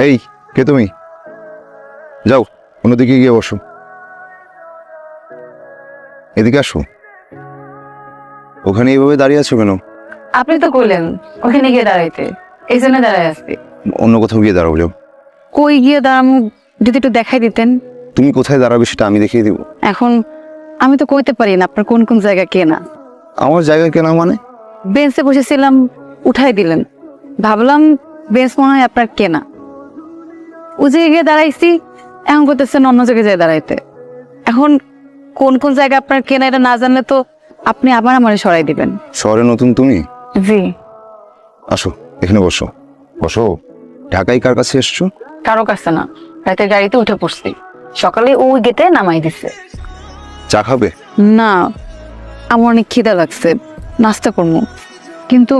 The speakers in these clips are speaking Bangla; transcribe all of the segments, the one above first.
এই কে তুমি? যাও অন্যদিকে গিয়ে বসো। এদিকে আসো। ওখানে এইভাবে দাঁড়িয়ে আছো কেন? আপনি তো কইলেন ওখানে গিয়ে দাঁড়াইতে, এই জন্য দাঁড়াই আসছি। অন্য কোথাও গিয়ে দাঁড়াও যাও। কই গিয়ে দাঁড়ামু যদি একটু দেখাই দিতেন। তুমি কোথায় দাঁড়াবে সেটা আমি দেখিয়ে দিব। এখন আমি তো কইতে পারি না আপনার কোন কোন জায়গা কেনা। আমার জায়গা কেনা মানে? বেঞ্চে বসেছিলাম, উঠাই দিলেন, ভাবলাম বেঞ্চ মনে হয় আপনার কেনা। ও জায়গায় গিয়ে দাঁড়াইছি, এখন করতেছেন অন্য জায়গায় যায় দাঁড়াইতে। এখন কোন কোন জায়গা আপনার কেনা এটা না জানলে তো আপনি আবার আমারে সরাই দিবেন। শহরে নতুন তুমি? জি। আসো এখানে বসো। বসো। ঢাকায় কার কাছে এসছো? কারো কাছে না, রাতে গাড়িতে উঠে পড়ছি, সকালে ওই গেটে নামাই দিছে। চা খাবে? না, আমার অনেক খিদা লাগছে, নাস্তা করবো, কিন্তু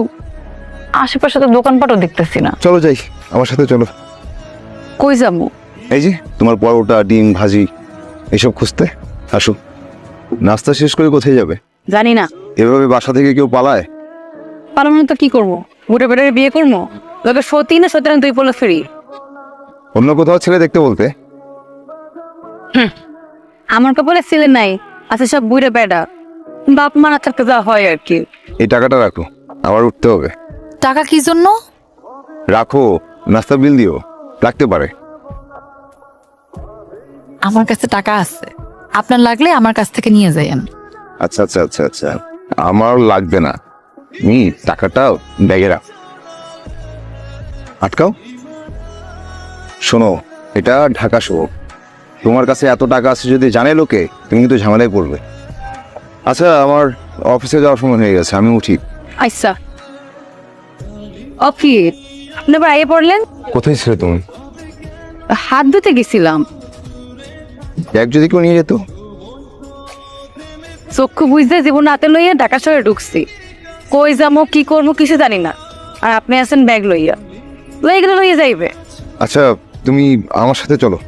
আশেপাশে তো দোকানপাটও দেখতেছি না। চলো যাই, আমার সাথে চলো। কই যাবো? এই যে তোমার পরোটা, ডিম ভাজি এসব খুঁজতে। আসো। নাস্তা শেষ করে কোথায় যাবে? জানি না। এভাবে বাসা থেকে কেউ পালায়? পালানো তো কি করবো, বুড়ে বেড়ে বিয়ে করবো? লোকে সতী না সত্যি তুই বলে ফিরি। অন্য কোথাও ছেলে দেখতে বলতে। আমার কপালে ছেলে নাই, আছে সব বুড়ে বেড়া। বাপ মা না থাকতে যা হয় আর কি। এই টাকাটা রাখো, আবার উঠতে হবে। টাকা কি জন্য? রাখো, নাস্তা বিল দিও, লাগতে পারে। আমার কাছে টাকা আছে, আপনার লাগলে আমার কাছ থেকে নিয়ে যাইয়েন। আচ্ছা আচ্ছা আচ্ছা আচ্ছা, আমার লাগবে না। টাকাটা ব্যাগে রাখ। আটকাও। শোনো, এটা ঢাকা শহর, তোমার কাছে এত টাকা আছে যদি জানে লোকে, তুমি কিন্তু ঝামেলায় পড়বে। আচ্ছা, আমার অফিসে যাওয়ার সময় হয়ে গেছে, আমি উঠি। আচ্ছা। অফিস? আপনি আবার আইয়ে পড়লেন? কোথায় ছিলে তুমি? হাত ধুতে গেছিলাম। ব্যাগ যদি কেউ নিয়ে যেত? চক্ষু বুঝতে জীবন হাতে লইয়া ঢাকা শহরে ঢুকছি, কই যাবো কি করবো কিছু জানি না, আর আপনি আছেন ব্যাগ লইয়া। লইয়া গেলে লইয়া যাইবে। আচ্ছা, তুমি আমার সাথে চলো।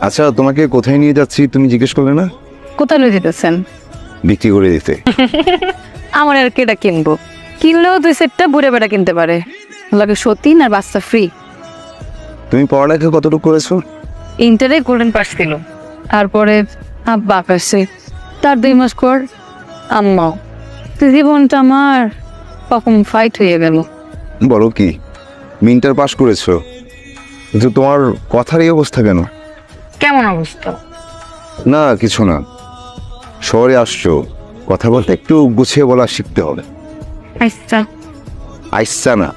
আচ্ছা, তোমাকে কোথায় নিয়ে যাচ্ছি তুমি জিজ্ঞেস করলে না? কোথায় লইয়া যেতেছেন? বিক্রি করে দিতে। আমার আর কেটা কিনবো, কিনলেও 2 সেটটা বুড়ে বেড়া কিনতে পারে, লাগে সতীন আর বাচ্চা ফ্রি। তুমি পড়ালেখা কতটুকু করেছো? ইন্টারে গোল্ডেন পাস ছিল, তারপরে আব্বা আকাশে, তার 2 মাস পর আম্মাও। তো জীবনটা আমার কখন ফাইট হয়ে গেল। বলো কি, ইন্টার পাস করেছো, কিন্তু তোমার কথার এই অবস্থা কেন? কেমন অবস্থা? না কিছু না, শহরে আসছো, কথা বলতে একটু গুছিয়ে বলা শিখতে হবে। আচ্ছা। আইসা না,